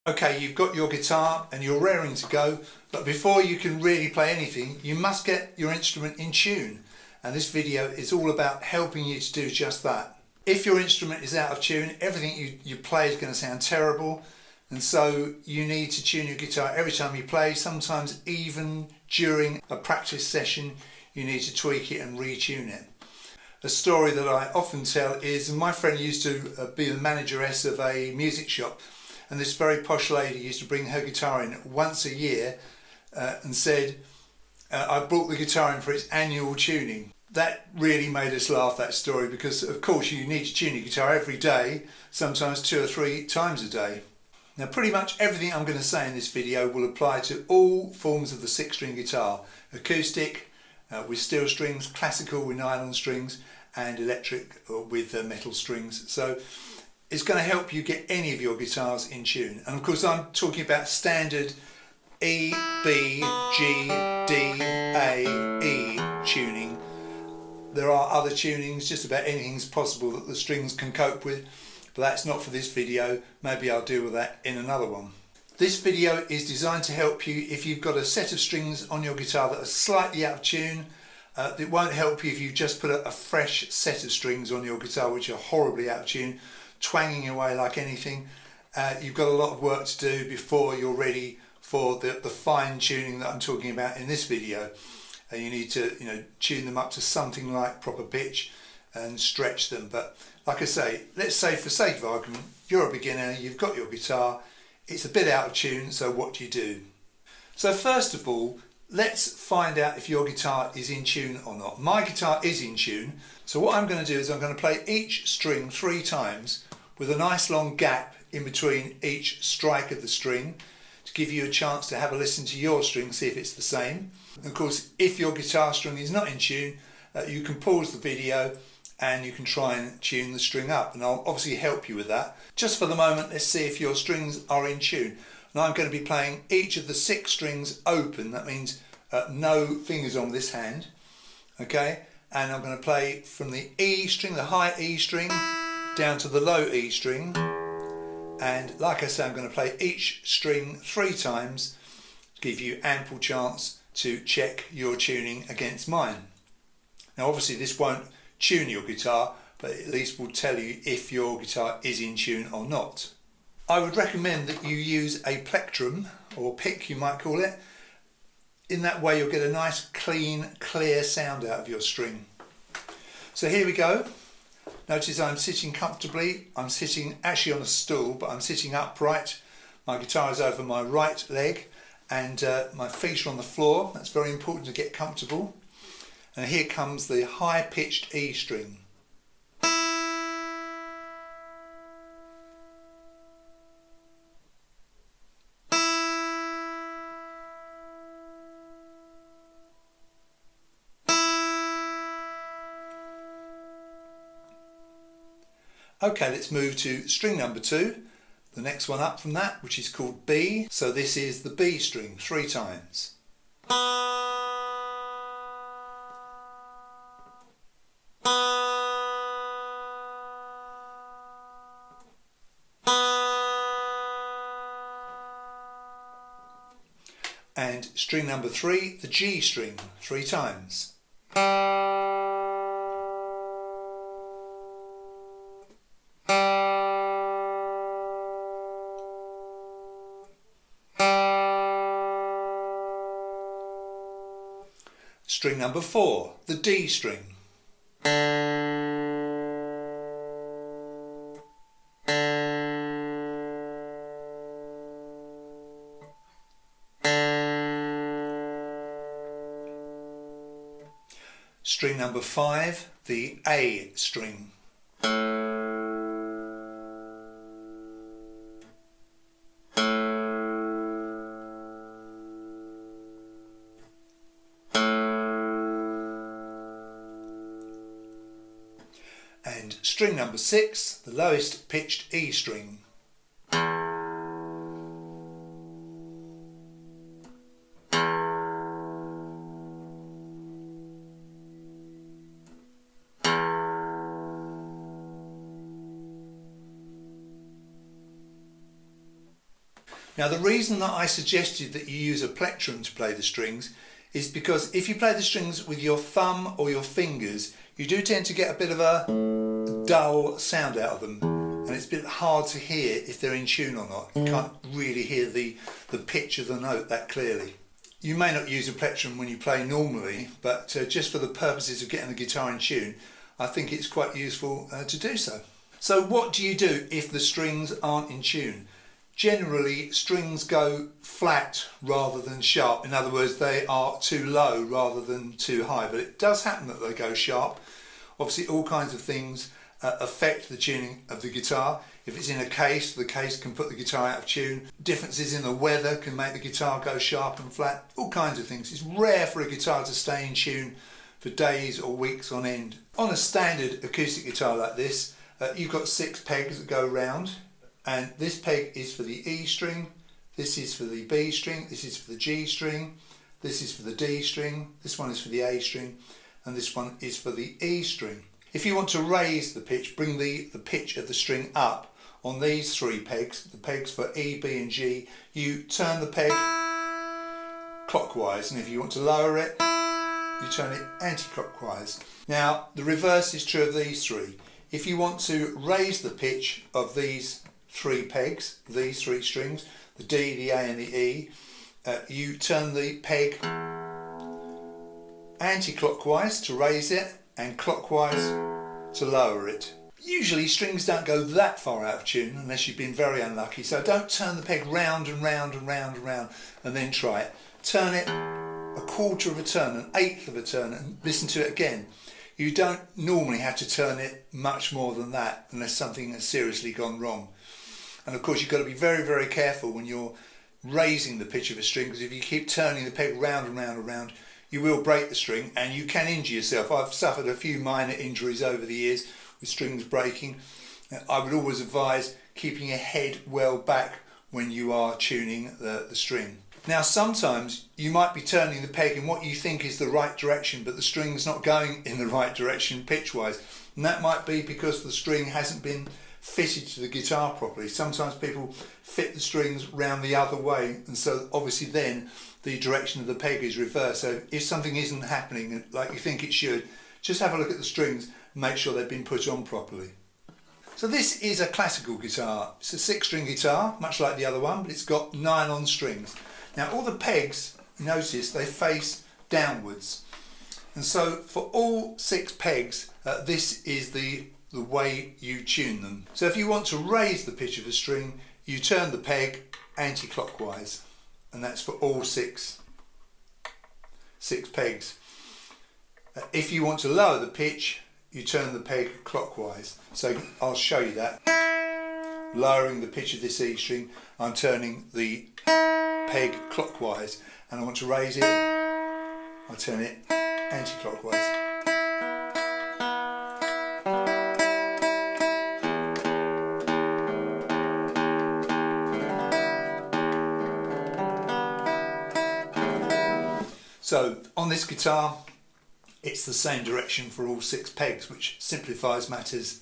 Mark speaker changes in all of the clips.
Speaker 1: Okay, you've got your guitar and you're raring to go, but before you can really play anything, you must get your instrument in tune. And this video is all about helping you to do just that. If your instrument is out of tune, everything you play is going to sound terrible. And so you need to tune your guitar every time you play. Sometimes even during a practice session, you need to tweak it and retune it. A story that I often tell is my friend used to be the manageress of a music shop. And this very posh lady used to bring her guitar in once a year and said, I brought the guitar in for its annual tuning. That really made us laugh, that story, because of course you need to tune your guitar every day, sometimes 2 or 3 times a day. Now pretty much everything I'm going to say in this video will apply to all forms of the 6-string guitar: acoustic with steel strings, classical with nylon strings, and electric with metal strings. So it's going to help you get any of your guitars in tune. And of course I'm talking about standard E, B, G, D, A, E tuning. There are other tunings, just about anything's possible that the strings can cope with, but that's not for this video. Maybe I'll deal with that in another one. This video is designed to help you if you've got a set of strings on your guitar that are slightly out of tune. It won't help you if you've just put a fresh set of strings on your guitar which are horribly out of tune, twanging away like anything. You've got a lot of work to do before you're ready for the fine tuning that I'm talking about in this video. You need to tune them up to something like proper pitch and stretch them. But like I say, let's say for sake of argument, you're a beginner, you've got your guitar, it's a bit out of tune, so what do? So first of all, let's find out if your guitar is in tune or not. My guitar is in tune, so what I'm going to do is I'm going to play each string 3 times with a nice long gap in between each strike of the string to give you a chance to have a listen to your string, see if it's the same. And of course, if your guitar string is not in tune, you can pause the video and you can try and tune the string up, and I'll obviously help you with that. Just for the moment, let's see if your strings are in tune. And I'm going to be playing each of the 6 strings open. That means no fingers on this hand, okay? And I'm going to play from the E string, the high E string, down to the low E string. And like I say, I'm going to play each string 3 times to give you ample chance to check your tuning against mine. Now obviously this won't tune your guitar, but at least will tell you if your guitar is in tune or not. I would recommend that you use a plectrum, or pick you might call it. In that way you'll get a nice clean, clear sound out of your string. So here we go. Notice I'm sitting comfortably. I'm sitting actually on a stool, but I'm sitting upright. My guitar is over my right leg and my feet are on the floor. That's very important to get comfortable. And here comes the high-pitched E string. Okay, let's move to string number 2, the next one up from that, which is called B. So this is the B string 3 times. And string number 3, the G string 3 times. String number 4, the D string. String number 5, the A string. And string number 6, the lowest pitched E string. Now the reason that I suggested that you use a plectrum to play the strings is because if you play the strings with your thumb or your fingers, you do tend to get a bit of a dull sound out of them, and it's a bit hard to hear if they're in tune or not. You can't really hear the pitch of the note that clearly. You may not use a plectrum when you play normally, but just for the purposes of getting the guitar in tune, I think it's quite useful to do so. So what do you do if the strings aren't in tune? Generally, strings go flat rather than sharp. In other words, they are too low rather than too high, but it does happen that they go sharp. Obviously, all kinds of things affect the tuning of the guitar. If it's in a case, the case can put the guitar out of tune. Differences in the weather can make the guitar go sharp and flat. All kinds of things. It's rare for a guitar to stay in tune for days or weeks on end. On a standard acoustic guitar like this, you've got 6 pegs that go round. And this peg is for the E string, this is for the B string, this is for the G string, this is for the D string, this one is for the A string, and this one is for the E string. If you want to raise the pitch, bring the pitch of the string up on these 3 pegs, the pegs for E, B and G, you turn the peg clockwise, and if you want to lower it, you turn it anti-clockwise. Now the reverse is true of these 3. If you want to raise the pitch of these 3 pegs, these 3 strings, the D, the A and the E, you turn the peg anti-clockwise to raise it and clockwise to lower it. Usually strings don't go that far out of tune unless you've been very unlucky, so don't turn the peg round and round and round and round and then try it. Turn it a quarter of a turn, an eighth of a turn, and listen to it again. You don't normally have to turn it much more than that unless something has seriously gone wrong. And of course you've got to be very, very careful when you're raising the pitch of a string, because if you keep turning the peg round and round and round, you will break the string and you can injure yourself. I've suffered a few minor injuries over the years with strings breaking. I would always advise keeping your head well back when you are tuning the string. Now sometimes you might be turning the peg in what you think is the right direction, but the string's not going in the right direction pitch-wise, and that might be because the string hasn't been fitted to the guitar properly. Sometimes people fit the strings round the other way, and so obviously then the direction of the peg is reversed. So if something isn't happening like you think it should, just have a look at the strings and make sure they've been put on properly. So this is a classical guitar. It's a 6-string guitar, much like the other one, but it's got nylon strings. Now all the pegs, notice they face downwards, and so for all 6 pegs this is the way you tune them. So if you want to raise the pitch of a string, you turn the peg anti-clockwise, and that's for all six pegs. If you want to lower the pitch, you turn the peg clockwise. So I'll show you that. Lowering the pitch of this E string, I'm turning the peg clockwise, and I want to raise it, I turn it anti-clockwise. So on this guitar it's the same direction for all 6 pegs, which simplifies matters.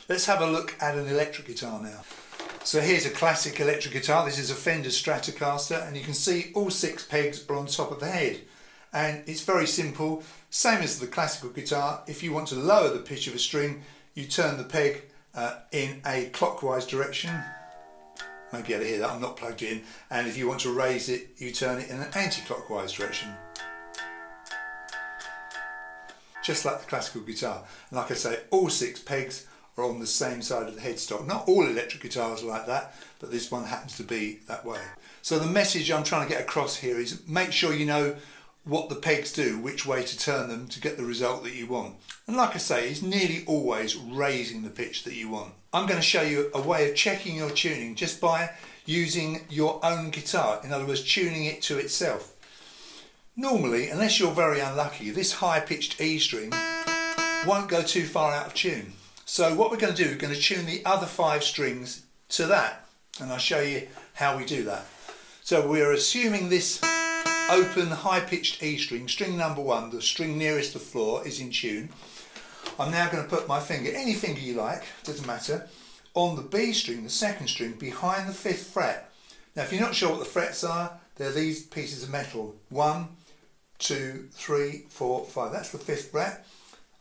Speaker 1: Let's have a look at an electric guitar now. So here's a classic electric guitar. This is a Fender Stratocaster, and you can see all 6 pegs are on top of the head. And it's very simple, same as the classical guitar. If you want to lower the pitch of a string, you turn the peg in a clockwise direction. I won't be able to hear that, I'm not plugged in. And if you want to raise it, you turn it in an anti-clockwise direction. Just like the classical guitar. And like I say, all 6 pegs are on the same side of the headstock. Not all electric guitars are like that, but this one happens to be that way. So the message I'm trying to get across here is make sure you know what the pegs do, which way to turn them to get the result that you want. And like I say, it's nearly always raising the pitch that you want. I'm going to show you a way of checking your tuning just by using your own guitar, in other words tuning it to itself. Normally, unless you're very unlucky, this high-pitched E string won't go too far out of tune. So what we're going to do, we're going to tune the other 5 strings to that, and I'll show you how we do that. So we're assuming this open high-pitched E string, string number 1, the string nearest the floor, is in tune. I'm now going to put my finger, any finger you like, doesn't matter, on the B string, the 2nd string, behind the 5th fret. Now if you're not sure what the frets are, they're these pieces of metal. 1, 2, 3, 4, 5. That's the 5th fret.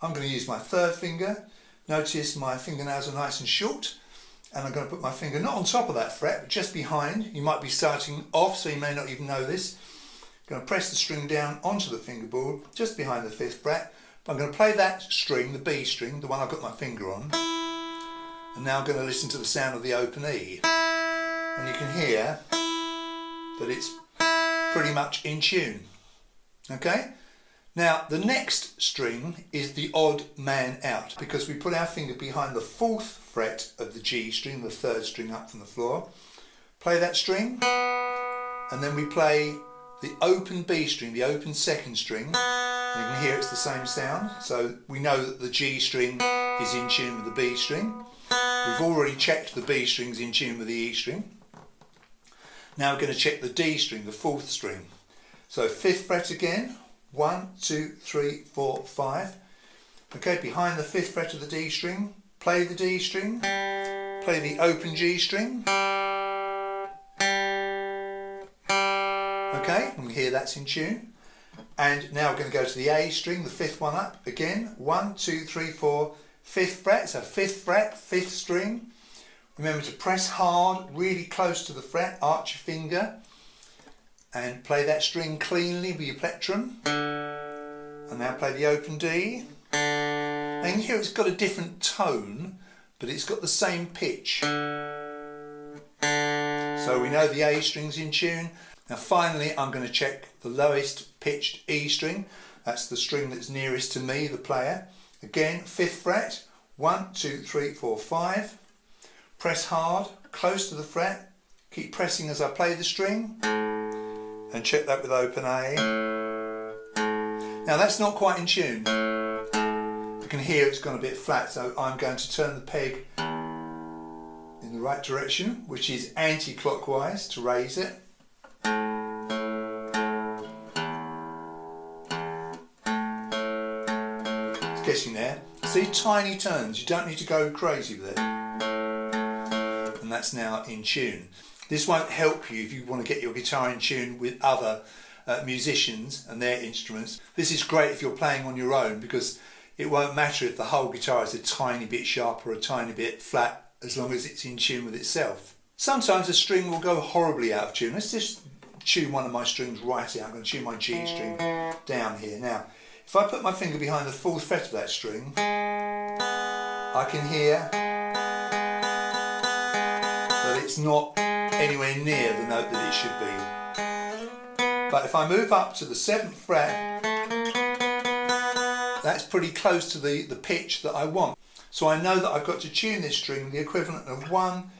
Speaker 1: I'm going to use my 3rd finger. Notice my fingernails are nice and short, and I'm going to put my finger not on top of that fret but just behind. You might be starting off, so you may not even know this. I'm going to press the string down onto the fingerboard just behind the 5th fret. But I'm going to play that string, the B string, the one I've got my finger on, and now I'm going to listen to the sound of the open E, and you can hear that it's pretty much in tune. Okay? Now the next string is the odd man out, because we put our finger behind the 4th fret of the G string, the 3rd string up from the floor. Play that string, and then we play the open B string, the open 2nd string, and you can hear it's the same sound. So we know that the G string is in tune with the B string. We've already checked the B string's in tune with the E string. Now we're going to check the D string, the 4th string. So 5th fret again, 1, 2, 3, 4, 5. Okay, behind the 5th fret of the D string, play the D string, play the open G string. Okay, and we hear that's in tune. And now we're going to go to the A string, the 5th one up. Again, 1, 2, 3, 4, 5th fret, so 5th fret, 5th string. Remember to press hard, really close to the fret, arch your finger, and play that string cleanly with your plectrum. And now play the open D. Now you can hear it's got a different tone, but it's got the same pitch. So we know the A string's in tune. Now finally I'm going to check the lowest pitched E string. That's the string that's nearest to me, the player. Again, 5th fret, 1, 2, 3, 4, 5. Press hard, close to the fret. Keep pressing as I play the string. And check that with open A. Now that's not quite in tune. You can hear it's gone a bit flat, so I'm going to turn the peg in the right direction, which is anti-clockwise, to raise it. It's getting there. See, tiny turns, you don't need to go crazy with it. And that's now in tune. This won't help you if you want to get your guitar in tune with other musicians and their instruments. This is great if you're playing on your own, because it won't matter if the whole guitar is a tiny bit sharp or a tiny bit flat, as long as it's in tune with itself. Sometimes a string will go horribly out of tune. Let's just tune one of my strings right out. I'm going to tune my G string down here. Now, if I put my finger behind the 4th fret of that string, I can hear that it's not anywhere near the note that it should be. But if I move up to the 7th fret, that's pretty close to the pitch that I want. So I know that I've got to tune this string the equivalent of 1,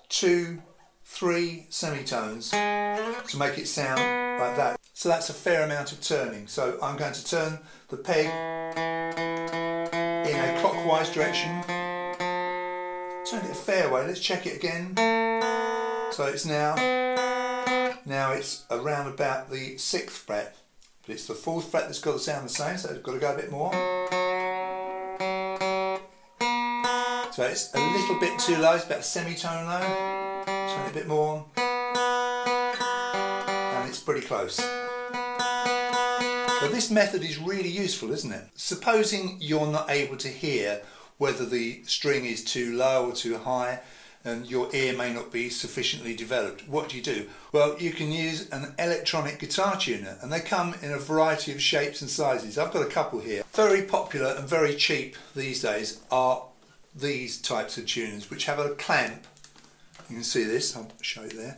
Speaker 1: 2, 3 semitones to make it sound like that. So that's a fair amount of turning. So I'm going to turn the peg in a clockwise direction. Turn it a fair way. Let's check it again. So it's now it's around about the 6th fret, but it's the 4th fret that's got to sound the same, so it's got to go a bit more. So it's a little bit too low, it's about a semitone low. Turn it a bit more, and it's pretty close. So this method is really useful, isn't it? Supposing you're not able to hear whether the string is too low or too high, and your ear may not be sufficiently developed, what do? Well, you can use an electronic guitar tuner, and they come in a variety of shapes and sizes. I've got a couple here. Very popular and very cheap these days are these types of tuners, which have a clamp. You can see this, I'll show you there,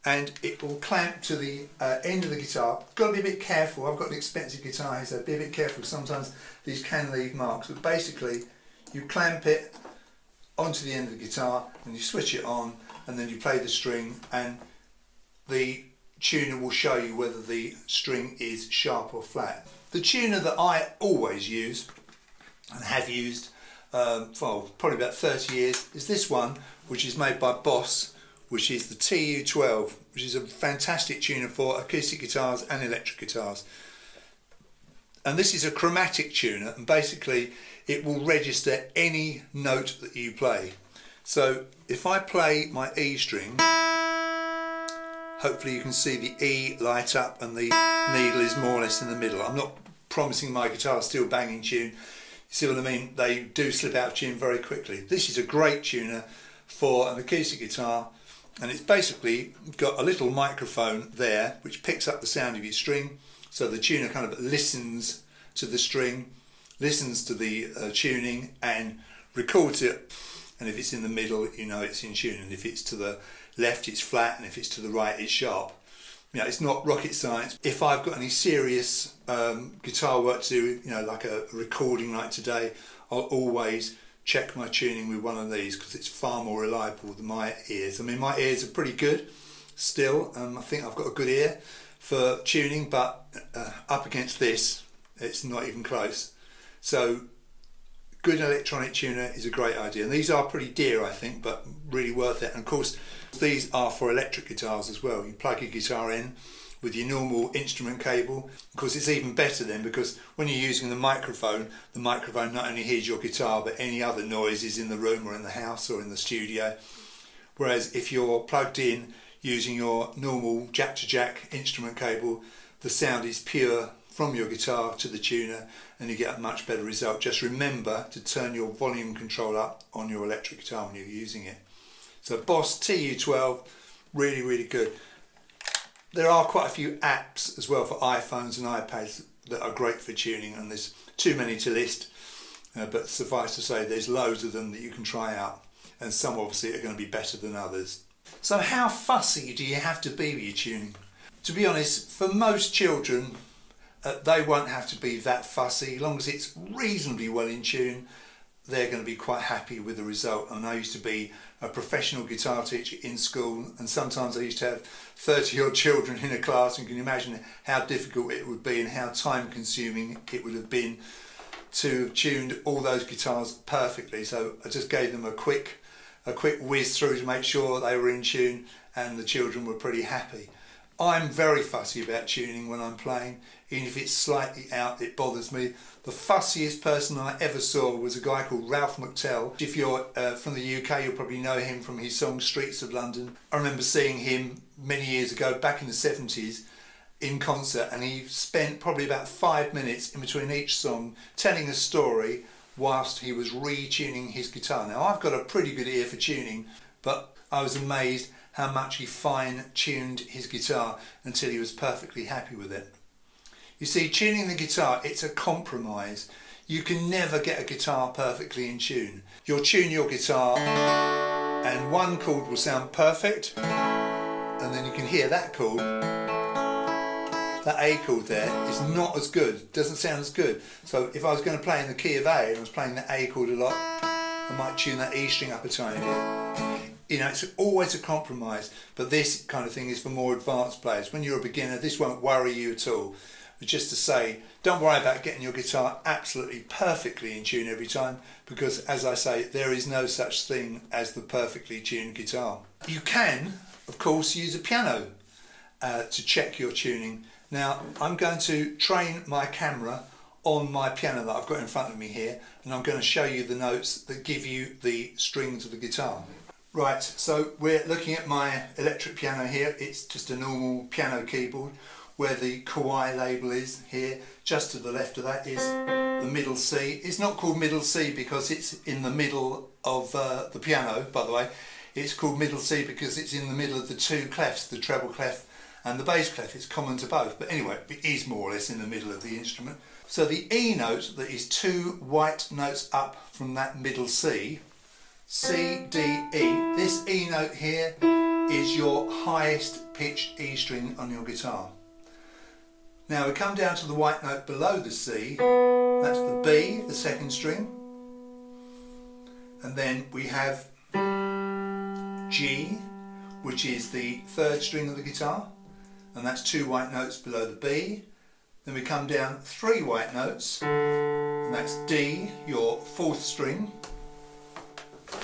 Speaker 1: and it will clamp to the end of the guitar. Got to be a bit careful. I've got an expensive guitar here, so be a bit careful. Sometimes these can leave marks, but basically you clamp it onto the end of the guitar and you switch it on, and then you play the string, and the tuner will show you whether the string is sharp or flat. The tuner that I always use and have used for probably about 30 years is this one, which is made by Boss, which is the TU12, which is a fantastic tuner for acoustic guitars and electric guitars. And this is a chromatic tuner, and basically it will register any note that you play. So if I play my E string, hopefully you can see the E light up and the needle is more or less in the middle. I'm not promising my guitar's still banging tune. You see what I mean? They do slip out of tune very quickly. This is a great tuner for an acoustic guitar, and it's basically got a little microphone there which picks up the sound of your string, so the tuner kind of listens to the string, listens to the tuning and records it, and if it's in the middle you know it's in tune, and if it's to the left it's flat, and if it's to the right it's sharp. You know, it's not rocket science. If I've got any serious guitar work to do, you know, like a recording like today, I'll always check my tuning with one of these because it's far more reliable than my ears. I mean, my ears are pretty good still. I think I've got a good ear for tuning, but up against this, it's not even close. So, good electronic tuner is a great idea. And these are pretty dear, I think, but really worth it. And of course, these are for electric guitars as well. You plug your guitar in with your normal instrument cable. Of course, it's even better then, because when you're using the microphone not only hears your guitar but any other noises in the room or in the house or in the studio. Whereas if you're plugged in using your normal jack-to-jack instrument cable, the sound is pure from your guitar to the tuner and you get a much better result. Just remember to turn your volume control up on your electric guitar when you're using it. So Boss TU12, really, really good. There are quite a few apps as well for iPhones and iPads that are great for tuning, and there's too many to list, but suffice to say there's loads of them that you can try out, and some obviously are going to be better than others. So how fussy do you have to be with your tuning? To be honest, for most children, they won't have to be that fussy. As long as it's reasonably well in tune, they're going to be quite happy with the result. And I used to be a professional guitar teacher in school, and sometimes I used to have 30 odd children in a class, and you can imagine how difficult it would be and how time consuming it would have been to have tuned all those guitars perfectly. So I just gave them a quick whiz through to make sure they were in tune, and the children were pretty happy. I'm very fussy about tuning when I'm playing. Even if it's slightly out, it bothers me. The fussiest person I ever saw was a guy called Ralph McTell. If you're from the UK, you'll probably know him from his song Streets of London. I remember seeing him many years ago, back in the 70s, in concert, and he spent probably about 5 minutes in between each song telling a story whilst he was retuning his guitar. Now, I've got a pretty good ear for tuning, but I was amazed how much he fine-tuned his guitar until he was perfectly happy with it. You see, tuning the guitar, it's a compromise. You can never get a guitar perfectly in tune. You'll tune your guitar and one chord will sound perfect, and then you can hear that chord, that A chord there, is not as good, doesn't sound as good. So if I was going to play in the key of A and I was playing the A chord a lot, I might tune that E string up a tiny bit. You know, it's always a compromise, but this kind of thing is for more advanced players. When you're a beginner, this won't worry you at all. But just to say, don't worry about getting your guitar absolutely perfectly in tune every time, because as I say, there is no such thing as the perfectly tuned guitar. You can, of course, use a piano to check your tuning. Now, I'm going to train my camera on my piano that I've got in front of me here, and I'm going to show you the notes that give you the strings of the guitar. Right, so we're looking at my electric piano here. It's just a normal piano keyboard where the Kauai label is here. Just to the left of that is the middle C. It's not called middle C because it's in the middle of the piano, by the way. It's called middle C because it's in the middle of the two clefs, the treble clef and the bass clef. It's common to both, but anyway, it is more or less in the middle of the instrument. So the E note, that is two white notes up from that middle C, C, D, E. This E note here is your highest pitched E string on your guitar. Now we come down to the white note below the C, that's the B, the second string, and then we have G, which is the third string of the guitar, and that's two white notes below the B. Then we come down three white notes, and that's D, your fourth string.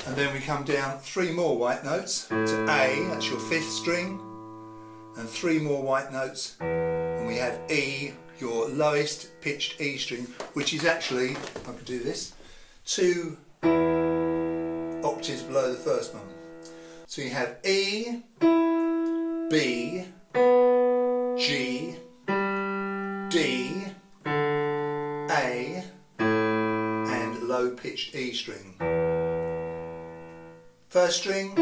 Speaker 1: And then we come down three more white notes to A, that's your fifth string, and three more white notes, and we have E, your lowest pitched E string, which is actually, if I could do this, 2 octaves below the first one. So you have E, B, G, D, A and low pitched E string. First string,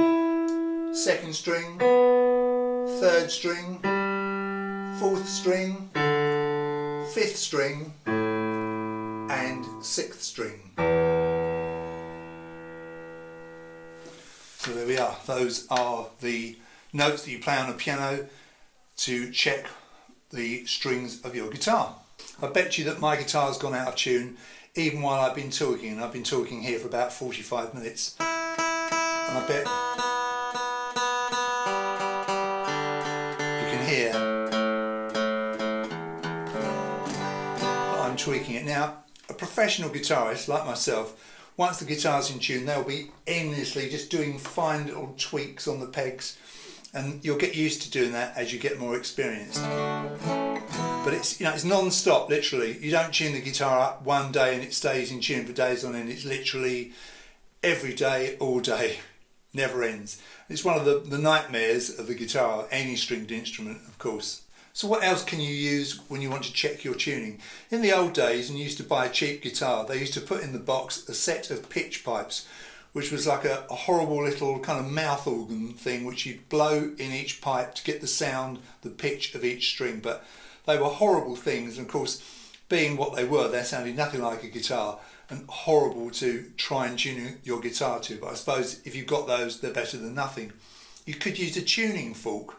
Speaker 1: second string, third string, fourth string, fifth string and sixth string. So there we are. Those are the notes that you play on a piano to check the strings of your guitar. I bet you that my guitar's gone out of tune even while I've been talking, and I've been talking here for about 45 minutes. And I bet you can hear that I'm tweaking it. Now, a professional guitarist like myself, once the guitar's in tune, they'll be endlessly just doing fine little tweaks on the pegs, and you'll get used to doing that as you get more experienced. But it's, it's non-stop, literally. You don't tune the guitar up one day and it stays in tune for days on end. It's literally every day, all day, never ends. It's one of the nightmares of the guitar, any stringed instrument, of course. So what else can you use when you want to check your tuning? In the old days, when you used to buy a cheap guitar, they used to put in the box a set of pitch pipes, which was like a horrible little kind of mouth organ thing which you'd blow in each pipe to get the sound, the pitch of each string. But they were horrible things, and of course, being what they were, they sounded nothing like a guitar, and horrible to try and tune your guitar to. But I suppose if you've got those, they're better than nothing. You could use a tuning fork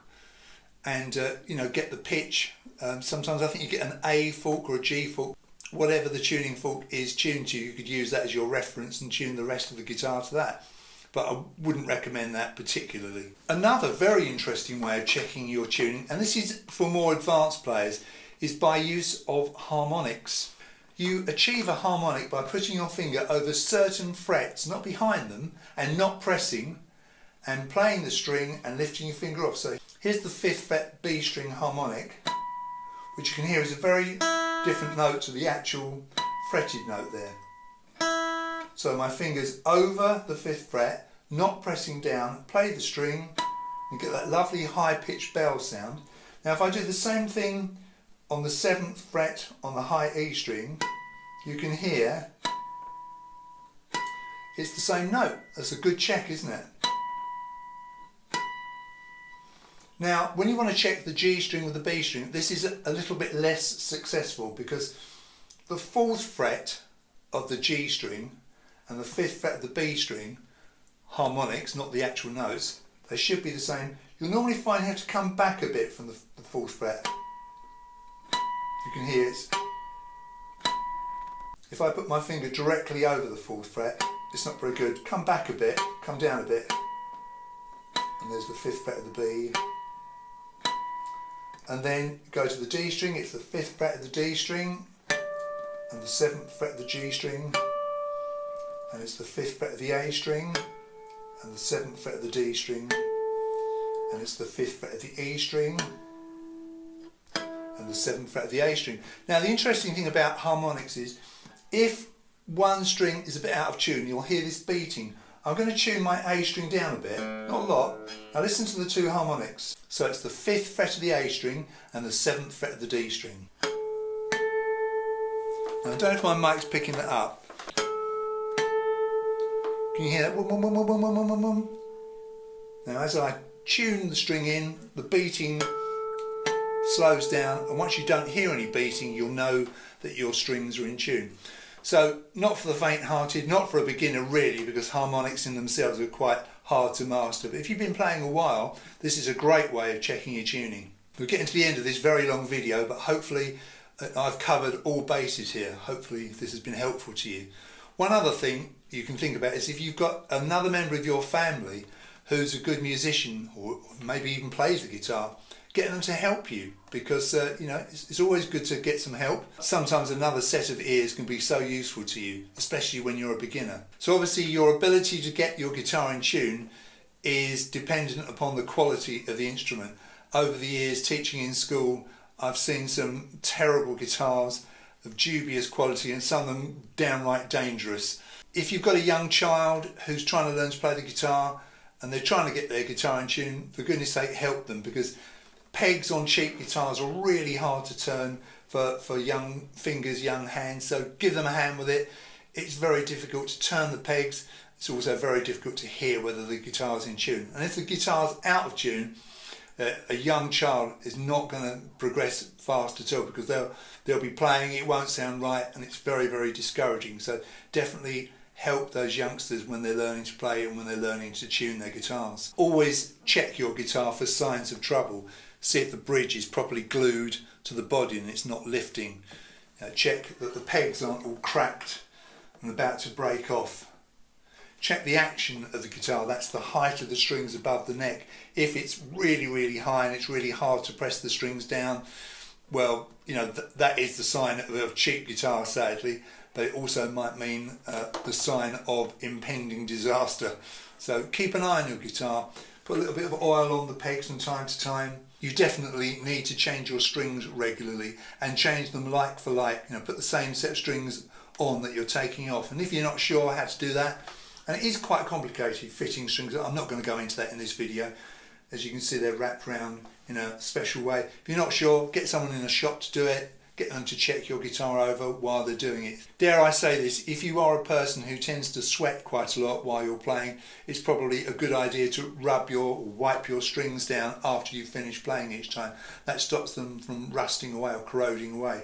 Speaker 1: and get the pitch. Sometimes I think you get an A fork or a G fork. Whatever the tuning fork is tuned to, you could use that as your reference and tune the rest of the guitar to that. But I wouldn't recommend that particularly. Another very interesting way of checking your tuning, and this is for more advanced players, is by use of harmonics. You achieve a harmonic by putting your finger over certain frets, not behind them, and not pressing, and playing the string and lifting your finger off. So here's the 5th fret B string harmonic, which you can hear is a very different note to the actual fretted note there. So my finger's over the 5th fret, not pressing down, play the string, and get that lovely high pitched bell sound. Now if I do the same thing on the 7th fret on the high E string, you can hear it's the same note. That's a good check, isn't it? Now, when you want to check the G string with the B string, this is a little bit less successful, because the 4th fret of the G string and the 5th fret of the B string, harmonics, not the actual notes, they should be the same. You'll normally find you have to come back a bit from the 4th fret. You can hear it. If I put my finger directly over the 4th fret, it's not very good. Come back a bit, come down a bit, and there's the 5th fret of the B. And then go to the D string, it's the 5th fret of the D string, and the 7th fret of the G string, and it's the 5th fret of the A string, and the 7th fret of the D string, and it's the 5th fret of the E string, and the 7th fret of the A string. Now the interesting thing about harmonics is, if one string is a bit out of tune, you'll hear this beating. I'm going to tune my A string down a bit, not a lot. Now listen to the 2 harmonics. So it's the 5th fret of the A string and the 7th fret of the D string. Now I don't know if my mic's picking that up. Can you hear that? Now as I tune the string in, the beating slows down, and once you don't hear any beating, you'll know that your strings are in tune. So not for the faint-hearted, not for a beginner really, because harmonics in themselves are quite hard to master. But if you've been playing a while, this is a great way of checking your tuning. We're getting to the end of this very long video, but hopefully I've covered all bases here. Hopefully this has been helpful to you. One other thing you can think about is if you've got another member of your family who's a good musician, or maybe even plays the guitar, get them to help you, because it's always good to get some help. Sometimes another set of ears can be so useful to you, especially when you're a beginner. So obviously your ability to get your guitar in tune is dependent upon the quality of the instrument. Over the years teaching in school, I've seen some terrible guitars of dubious quality, and some of them downright dangerous. If you've got a young child who's trying to learn to play the guitar and they're trying to get their guitar in tune, for goodness sake help them, because Pegs on cheap guitars are really hard to turn for young fingers, young hands, so give them a hand with it. It's very difficult to turn the pegs. It's also very difficult to hear whether the guitar's in tune. And if the guitar's out of tune, a young child is not going to progress fast at all, because they'll be playing, it won't sound right, and it's very, very discouraging. So definitely help those youngsters when they're learning to play and when they're learning to tune their guitars. Always check your guitar for signs of trouble. See if the bridge is properly glued to the body and it's not lifting. Check that the pegs aren't all cracked and about to break off. Check the action of the guitar, that's the height of the strings above the neck. If it's really, really high and it's really hard to press the strings down, well, you know, that is the sign of a cheap guitar, sadly, but it also might mean the sign of impending disaster. So keep an eye on your guitar, put a little bit of oil on the pegs from time to time. You definitely need to change your strings regularly and change them like for like. You know, put the same set of strings on that you're taking off. And if you're not sure how to do that, and it is quite complicated fitting strings, I'm not going to go into that in this video. As you can see, they're wrapped around in a special way. If you're not sure, get someone in a shop to do it. Get them to check your guitar over while they're doing it. Dare I say this, if you are a person who tends to sweat quite a lot while you're playing, it's probably a good idea to wipe your strings down after you finish playing each time. That stops them from rusting away or corroding away.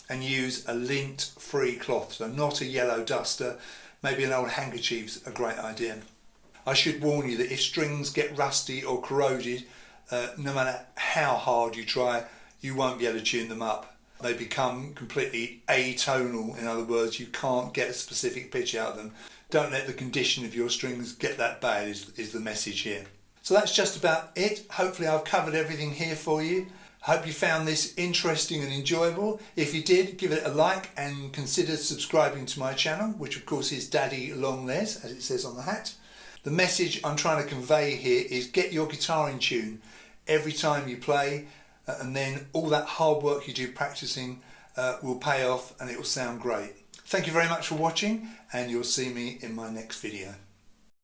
Speaker 1: And use a lint-free cloth, so not a yellow duster. Maybe an old handkerchief's a great idea. I should warn you that if strings get rusty or corroded, no matter how hard you try, you won't be able to tune them up. They become completely atonal. In other words, you can't get a specific pitch out of them. Don't let the condition of your strings get that bad is the message here. So that's just about it. Hopefully I've covered everything here for you. I hope you found this interesting and enjoyable. If you did, give it a like and consider subscribing to my channel, which of course is Daddy Long Les, as it says on the hat. The message I'm trying to convey here is get your guitar in tune every time you play, and then all that hard work you do practicing will pay off and it will sound great. Thank you very much for watching, and you'll see me in my next video.